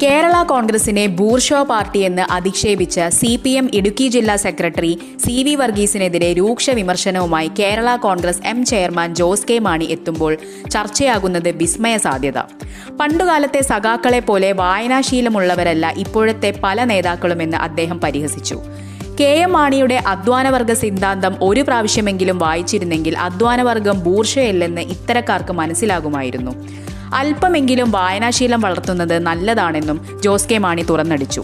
കേരള കോൺഗ്രസിനെ bourgeois പാർട്ടിയെന്ന് അധിക്ഷേപിച്ച CPM Idukki ജില്ലാ secretary CV വർഗീസിനെതിരെ രൂക്ഷ വിമർശനവുമായി Kerala Congress M chairman Jose K Mani എത്തുമ്പോൾ ചർച്ചയാകുന്നത് വിസ്മയ സാധ്യത. പണ്ടുകാലത്തെ സഖാക്കളെ പോലെ വായനാശീലമുള്ളവരല്ല ഇപ്പോഴത്തെ പല നേതാക്കളുമെന്ന് അദ്ദേഹം പരിഹസിച്ചു. KM മാണിയുടെ അധ്വാനവർഗ സിദ്ധാന്തം ഒരു പ്രാവശ്യമെങ്കിലും വായിച്ചിരുന്നെങ്കിൽ അധ്വാനവർഗം ബൂർഷയല്ലെന്ന് ഇത്തരക്കാർക്ക് മനസ്സിലാകുമായിരുന്നു. അല്പമെങ്കിലും വായനാശീലം വളർത്തുന്നത് നല്ലതാണെന്നും ജോസ് കെ മാണി തുറന്നടിച്ചു.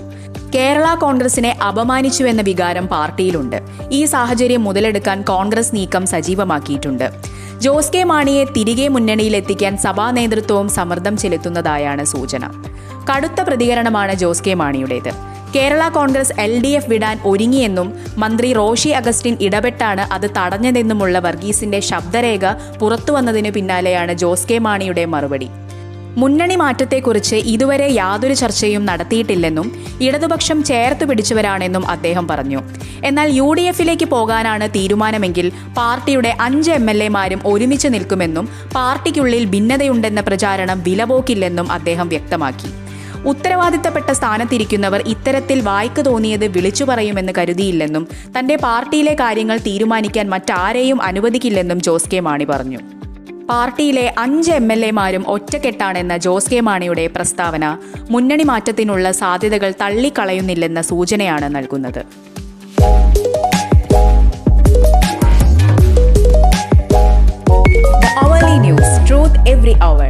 കേരള കോൺഗ്രസിനെ അപമാനിച്ചുവെന്ന വികാരം പാർട്ടിയിലുണ്ട്. ഈ സാഹചര്യം മുതലെടുക്കാൻ കോൺഗ്രസ് നീക്കം സജീവമാക്കിയിട്ടുണ്ട്. ജോസ് കെ മാണിയെ തിരികെ മുന്നണിയിലെത്തിക്കാൻ സഭാ നേതൃത്വവും സമ്മർദ്ദം ചെലുത്തുന്നതായാണ് സൂചന. കടുത്ത പ്രതികരണമാണ് ജോസ് കെ മാണിയുടേത്. കേരള കോൺഗ്രസ് LDF വിടാൻ ഒരുങ്ങിയെന്നും മന്ത്രി റോഷി അഗസ്റ്റിൻ ഇടപെട്ടാണ് അത് തടഞ്ഞതെന്നുമുള്ള വർഗീസിന്റെ ശബ്ദരേഖ പുറത്തുവന്നതിനു പിന്നാലെയാണ് ജോസ് കെ മാണിയുടെ മറുപടി. മുന്നണി മാറ്റത്തെക്കുറിച്ച് ഇതുവരെ യാതൊരു ചർച്ചയും നടത്തിയിട്ടില്ലെന്നും ഇടതുപക്ഷം ചേർത്ത് പിടിച്ചവരാണെന്നും അദ്ദേഹം പറഞ്ഞു. എന്നാൽ UDFിലേക്ക് പോകാനാണ് തീരുമാനമെങ്കിൽ പാർട്ടിയുടെ 5 MLA-മാരും ഒരുമിച്ച് നിൽക്കുമെന്നും പാർട്ടിക്കുള്ളിൽ ഭിന്നതയുണ്ടെന്ന പ്രചാരണം വിലപോക്കില്ലെന്നും അദ്ദേഹം വ്യക്തമാക്കി. ഉത്തരവാദിത്തപ്പെട്ട സ്ഥാനത്തിരിക്കുന്നവർ ഇത്തരത്തിൽ വായ്ക്ക് തോന്നിയത് വിളിച്ചു പറയുമെന്ന് കരുതിയില്ലെന്നും തന്റെ പാർട്ടിയിലെ കാര്യങ്ങൾ തീരുമാനിക്കാൻ മറ്റാരെയും അനുവദിക്കില്ലെന്നും ജോസ് കെ മാണി പറഞ്ഞു. പാർട്ടിയിലെ 5 MLA-മാരും ഒറ്റക്കെട്ടാണെന്ന ജോസ് കെ മാണിയുടെ പ്രസ്താവന മുന്നണി മാറ്റത്തിനുള്ള സാധ്യതകൾ തള്ളിക്കളയുന്നില്ലെന്ന സൂചനയാണ് നൽകുന്നത്. The Hourly News, truth every hour.